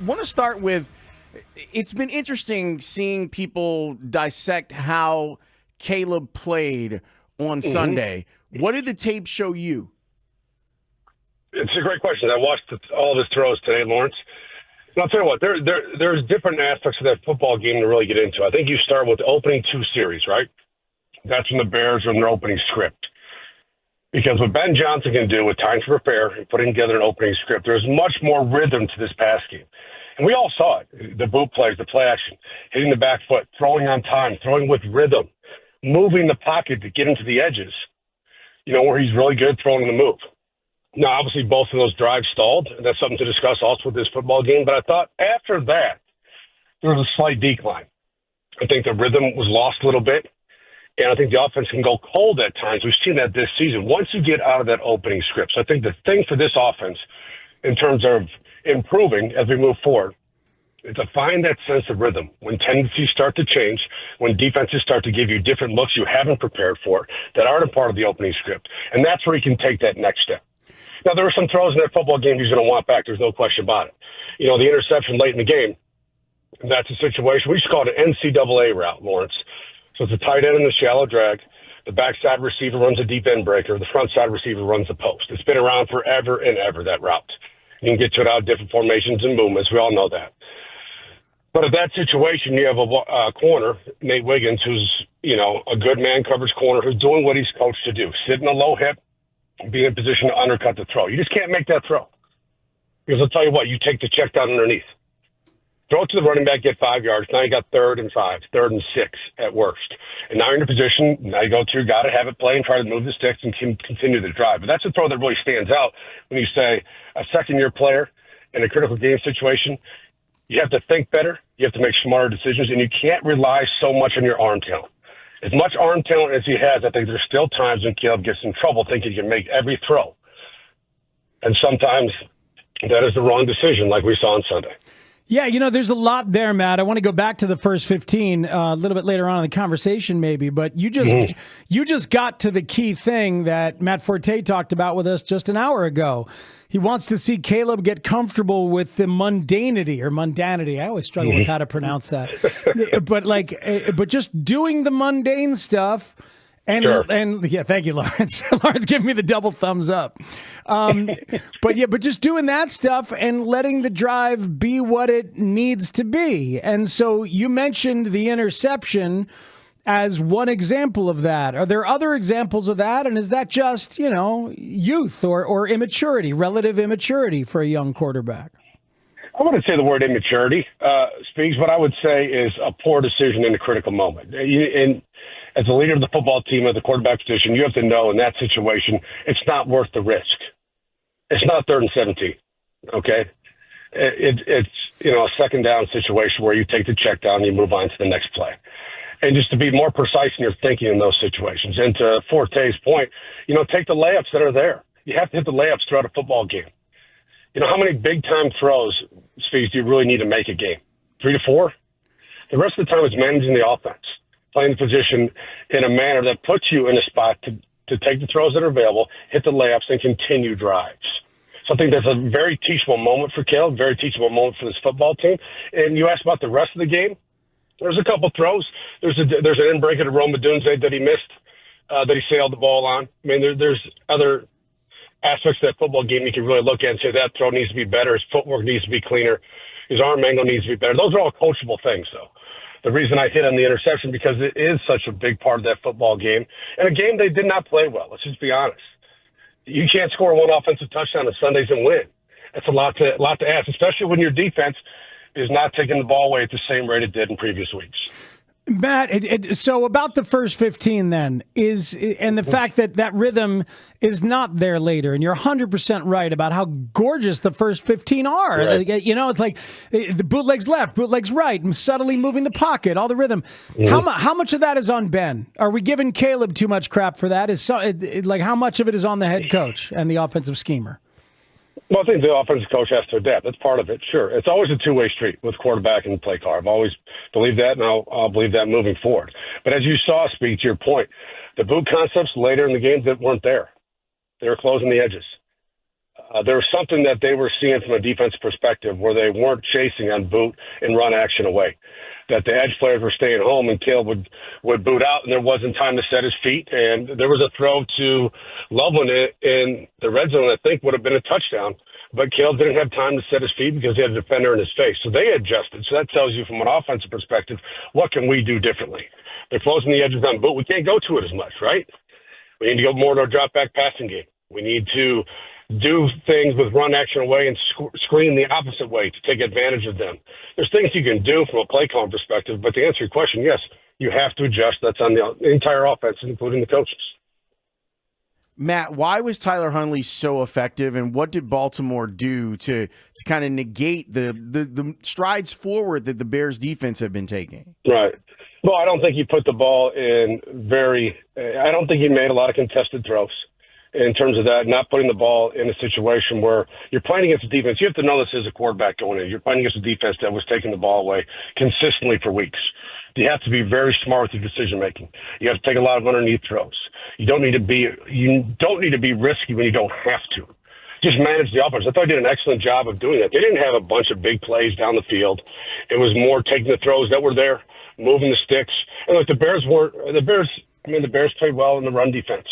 want to start with, it's been interesting seeing people dissect how Caleb played on Sunday. What did the tape show you? It's a great question. I watched all of his throws today, Lawrence. And I'll tell you what, there's different aspects of that football game to really get into. I think you start with the opening two series, right? That's when the Bears are in their opening script. Because what Ben Johnson can do with time to prepare and putting together an opening script, there's much more rhythm to this pass game. And we all saw it. The boot plays, the play action, hitting the back foot, throwing on time, throwing with rhythm, moving the pocket to get into the edges, where he's really good throwing the move. Now, obviously, both of those drives stalled, and that's something to discuss also with this football game. But I thought after that, there was a slight decline. I think the rhythm was lost a little bit, and I think the offense can go cold at times. We've seen that this season. Once you get out of that opening script, so I think the thing for this offense in terms of improving as we move forward is to find that sense of rhythm. When tendencies start to change, when defenses start to give you different looks you haven't prepared for that aren't a part of the opening script, and that's where you can take that next step. Now, there were some throws in that football game he's going to want back. There's no question about it. The interception late in the game, that's a situation. We just call it an NCAA route, Lawrence. So it's a tight end in the shallow drag. The backside receiver runs a deep end breaker. The front side receiver runs the post. It's been around forever and ever, that route. You can get to it out of different formations and movements. We all know that. But in that situation, you have a corner, Nate Wiggins, who's, a good man coverage corner who's doing what he's coached to do. Sit in a low hip, be in position to undercut the throw. You just can't make that throw. Because I'll tell you what, you take the check down underneath. Throw it to the running back, get 5 yards. Now you got 3rd and 5, 3rd and 6 at worst. And now you're in a position, now you go to your guy to have it play and try to move the sticks and continue the drive. But that's a throw that really stands out when you say a second-year player in a critical game situation. You have to think better. You have to make smarter decisions, and you can't rely so much on your arm talent. As much arm talent as he has, I think there's still times when Caleb gets in trouble thinking he can make every throw. And sometimes that is the wrong decision, like we saw on Sunday. Yeah, there's a lot there, Matt. I want to go back to the first 15 a little bit later on in the conversation maybe, but you just got to the key thing that Matt Forte talked about with us just an hour ago. He wants to see Caleb get comfortable with the mundanity. I always struggle with how to pronounce that. but just doing the mundane stuff. And yeah, thank you, Lawrence. Lawrence giving me the double thumbs up. But just doing that stuff and letting the drive be what it needs to be. And so you mentioned the interception as one example of that. Are there other examples of that? And is that just, youth or immaturity, relative immaturity for a young quarterback? I wouldn't say the word immaturity, Speaks. What I would say is a poor decision in a critical moment. And as a leader of the football team or the quarterback position, you have to know in that situation, it's not worth the risk. It's not 3rd and 17, okay? It's a second down situation where you take the check down and you move on to the next play. And just to be more precise in your thinking in those situations. And to Forte's point, take the layups that are there. You have to hit the layups throughout a football game. How many big-time throws, Speaks, do you really need to make a game? 3 to 4? The rest of the time it's managing the offense, playing the position in a manner that puts you in a spot to take the throws that are available, hit the layups, and continue drives. So I think that's a very teachable moment for Caleb, very teachable moment for this football team. And you asked about the rest of the game. There's a couple throws. There's an in breaker to Roma Dunze that he missed, that he sailed the ball on. I mean, there's other aspects of that football game you can really look at and say that throw needs to be better, his footwork needs to be cleaner, his arm angle needs to be better. Those are all coachable things, though. The reason I hit on the interception, because it is such a big part of that football game, and a game they did not play well. Let's just be honest. You can't score one offensive touchdown on Sundays and win. That's a lot to ask, especially when your defense is not taking the ball away at the same rate it did in previous weeks. Matt, so about the first 15 then, and the fact that rhythm is not there later, and you're 100% right about how gorgeous the first 15 are. Right. It's like the bootlegs left, bootlegs right, and subtly moving the pocket, all the rhythm. Mm-hmm. How much of that is on Ben? Are we giving Caleb too much crap for that? How much of it is on the head coach and the offensive schemer? Well, I think the offensive coach has to adapt. That's part of it, sure. It's always a two-way street with quarterback and play caller. I've always believed that, and I'll believe that moving forward. But as you saw, Speak, to your point, the boot concepts later in the game that weren't there. They were closing the edges. There was something that they were seeing from a defensive perspective where they weren't chasing on boot and run action away. That the edge players were staying home and Caleb would boot out, and there wasn't time to set his feet. And there was a throw to Loveland in the red zone that I think would have been a touchdown, but Caleb didn't have time to set his feet because he had a defender in his face. So they adjusted. So that tells you from an offensive perspective, what can we do differently? They're closing the edges on boot. We can't go to it as much, right? We need to go more to a drop-back passing game. We need to do things with run action away and screen the opposite way to take advantage of them. There's things you can do from a play calling perspective, but to answer your question, yes, you have to adjust. That's on the entire offense, including the coaches. Matt, why was Tyler Huntley so effective, and what did Baltimore do to kind of negate the strides forward that the Bears defense have been taking? Right. Well, I don't think he put the ball in I don't think he made a lot of contested throws. In terms of that, not putting the ball in a situation where you're playing against a defense. You have to know this as a quarterback going in. You're playing against a defense that was taking the ball away consistently for weeks. You have to be very smart with your decision making. You have to take a lot of underneath throws. You don't need to be risky when you don't have to. Just manage the offense. I thought he did an excellent job of doing that. They didn't have a bunch of big plays down the field. It was more taking the throws that were there, moving the sticks. And look, the Bears played well in the run defense.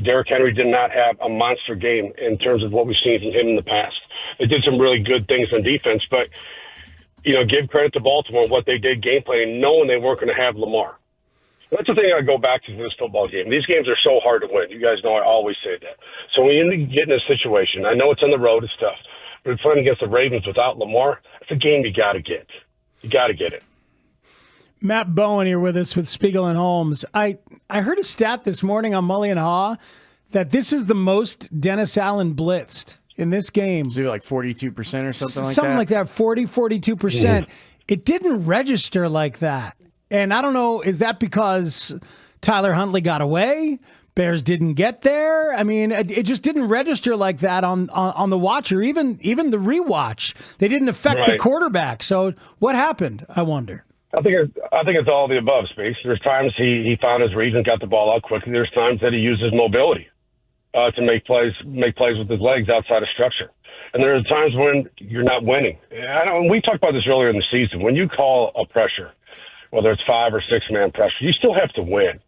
Derrick Henry did not have a monster game in terms of what we've seen from him in the past. They did some really good things on defense, but, give credit to Baltimore, what they did game planning, knowing they weren't going to have Lamar. That's the thing I go back to this football game. These games are so hard to win. You guys know I always say that. So when you get in a situation, I know it's on the road, it's tough, but playing against the Ravens without Lamar, it's a game you got to get. You got to get it. Matt Bowen here with us with Spiegel and Holmes. I heard a stat this morning on Mully and Haugh that this is the most Dennis Allen blitzed in this game. So like 42% or something like that? Something like that, 42%. Mm-hmm. It didn't register like that. And I don't know, is that because Tyler Huntley got away? Bears didn't get there? I mean, it just didn't register like that on the watch or even the rewatch. They didn't affect the quarterback. So what happened, I wonder? I think it's all of the above, Space. There's times he found his reason, got the ball out quickly. There's times that he used his mobility to make plays with his legs outside of structure. And there are times when you're not winning. We talked about this earlier in the season. When you call a pressure, whether it's 5 or 6 man pressure, you still have to win.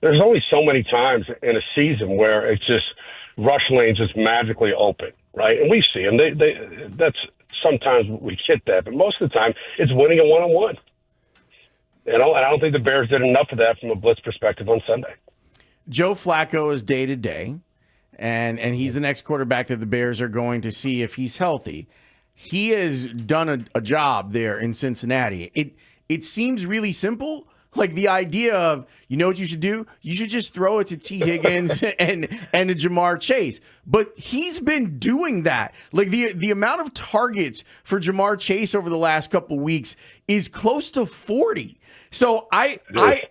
There's only so many times in a season where it's just rush lanes just magically open, right? And we see them. That's sometimes we hit that, but most of the time it's winning a one-on-one. And I don't think the Bears did enough of that from a blitz perspective on Sunday. Joe Flacco is day-to-day, and he's the next quarterback that the Bears are going to see if he's healthy. He has done a job there in Cincinnati. It seems really simple, like the idea of, you know what you should do? You should just throw it to T. Higgins and to Jamar Chase. But he's been doing that. Like the amount of targets for Jamar Chase over the last couple weeks is close to 40. So I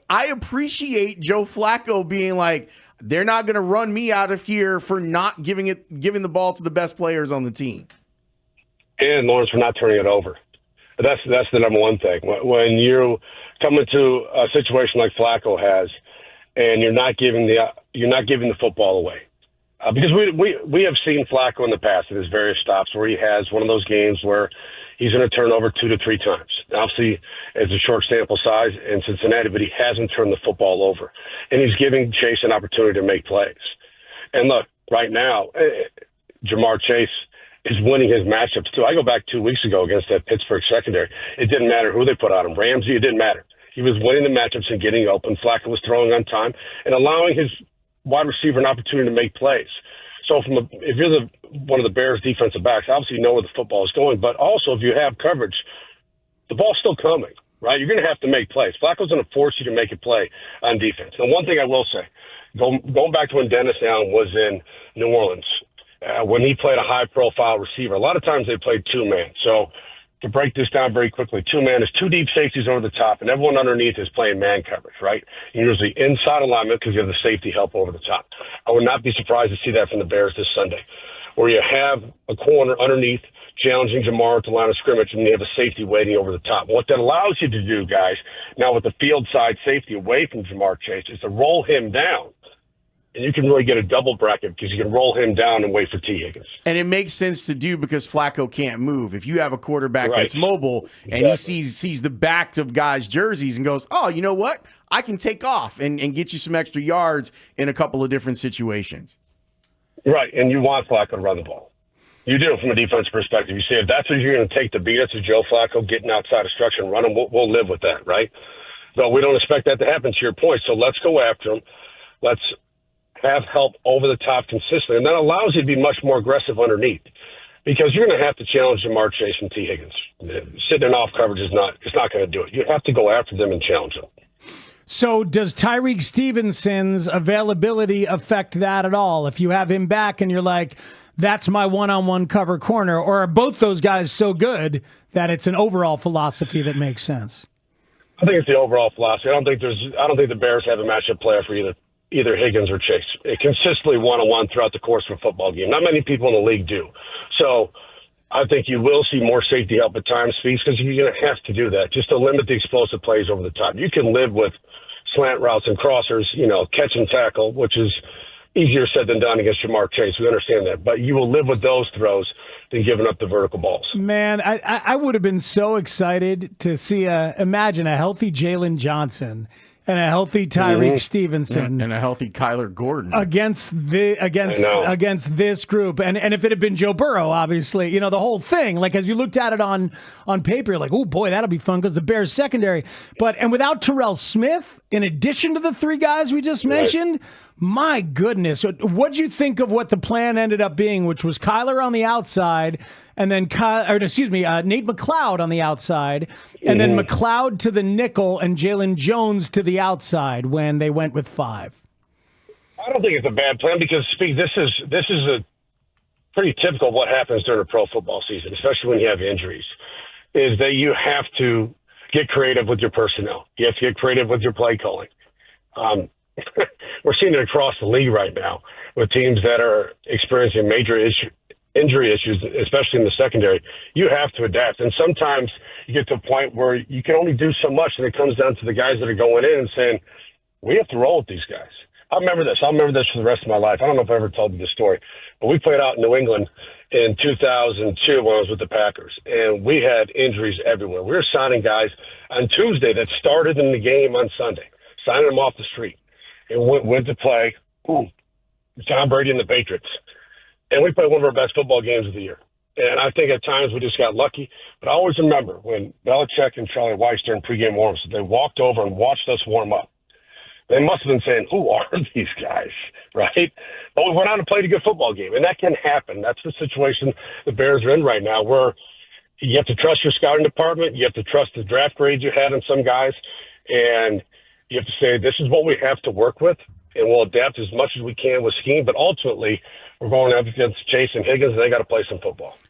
appreciate Joe Flacco being like, they're not going to run me out of here for not giving the ball to the best players on the team. And Lawrence, for not turning it over. That's the number one thing. When you come into a situation like Flacco has, and you're not giving the football away, because we have seen Flacco in the past at his various stops where he has one of those games where he's going to turn over 2 to 3 times. Obviously, it's a short sample size in Cincinnati, but he hasn't turned the football over, and he's giving Chase an opportunity to make plays. And look, right now, Jamar Chase is winning his matchups too. I go back 2 weeks ago against that Pittsburgh secondary. It didn't matter who they put on him. Ramsey, it didn't matter. He was winning the matchups and getting open. Flacco was throwing on time and allowing his wide receiver an opportunity to make plays. So if you're one of the Bears defensive backs, obviously you know where the football is going, but also if you have coverage, the ball's still coming, right? You're going to have to make plays. Flacco's going to force you to make a play on defense. And one thing I will say, going back to when Dennis Allen was in New Orleans, when he played a high-profile receiver, a lot of times they played 2-man. So to break this down very quickly, 2-man is 2 deep safeties over the top, and everyone underneath is playing man coverage, right? Usually inside alignment because you have the safety help over the top. I would not be surprised to see that from the Bears this Sunday, where you have a corner underneath challenging Jamar at the line of scrimmage, and you have a safety waiting over the top. What that allows you to do, guys, now with the field side safety away from Jamar Chase, is to roll him down And you can really get a double bracket because you can roll him down and wait for T. Higgins. And it makes sense to do because Flacco can't move. If you have a quarterback Right. that's mobile and he sees the backs of guys' jerseys and goes, oh, you know what? I can take off and get you some extra yards in a couple of different situations. Right, and you want Flacco to run the ball. You do from a defense perspective. You say if that's what you're going to take to beat us, is Joe Flacco getting outside of structure and running, we'll live with that, right? But we don't expect that to happen, to your point. So let's go after him. Let's have help over the top consistently, and that allows you to be much more aggressive underneath because you're going to have to challenge Jamar Chase and T. Higgins. Sitting in off coverage is not going to do it. You have to go after them and challenge them. So does Tyreek Stevenson's availability affect that at all? If you have him back and you're like, that's my one-on-one cover corner, or are both those guys so good that it's an overall philosophy that makes sense? I think it's the overall philosophy. I don't think the Bears have a matchup player for either Higgins or Chase. It consistently one-on-one throughout the course of a football game. Not many people in the league do. So I think you will see more safety help at times, Speaks, because you're going to have to do that just to limit the explosive plays over the top. You can live with slant routes and crossers, catch and tackle, which is easier said than done against Jamar Chase. We understand that. But you will live with those throws than giving up the vertical balls. Man, I would have been so excited to see imagine a healthy Jalen Johnson and a healthy Tyreek Stevenson and a healthy Kyler Gordon against this group. And if it had been Joe Burrow, obviously, the whole thing, like as you looked at it on paper, you're like, oh boy, that'll be fun because the Bears secondary. And without Terrell Smith, in addition to the three guys we just mentioned, my goodness, what'd you think of what the plan ended up being, which was Kyler on the outside and then Nate McLeod on the outside, and then McLeod to the nickel and Jalen Jones to the outside when they went with 5. I don't think it's a bad plan because, Speak, this is a pretty typical of what happens during a pro football season, especially when you have injuries, is that you have to get creative with your personnel. You have to get creative with your play calling. We're seeing it across the league right now with teams that are experiencing major injury issues, especially in the secondary. You have to adapt. And sometimes you get to a point where you can only do so much, and it comes down to the guys that are going in and saying, we have to roll with these guys. I'll remember this for the rest of my life. I don't know if I ever told you this story, but we played out in New England in 2002 when I was with the Packers, and we had injuries everywhere. We were signing guys on Tuesday that started in the game on Sunday, signing them off the street. And went to play Tom Brady and the Patriots. And we played one of our best football games of the year. And I think at times we just got lucky. But I always remember when Belichick and Charlie Weiss during pregame warm-ups, they walked over and watched us warm up. They must have been saying, who are these guys, right? But we went out and played a good football game. And that can happen. That's the situation the Bears are in right now, where you have to trust your scouting department. You have to trust the draft grades you had on some guys. And you have to say, this is what we have to work with, and we'll adapt as much as we can with scheme. But ultimately, we're going up against Chase and Higgins, and they got to play some football.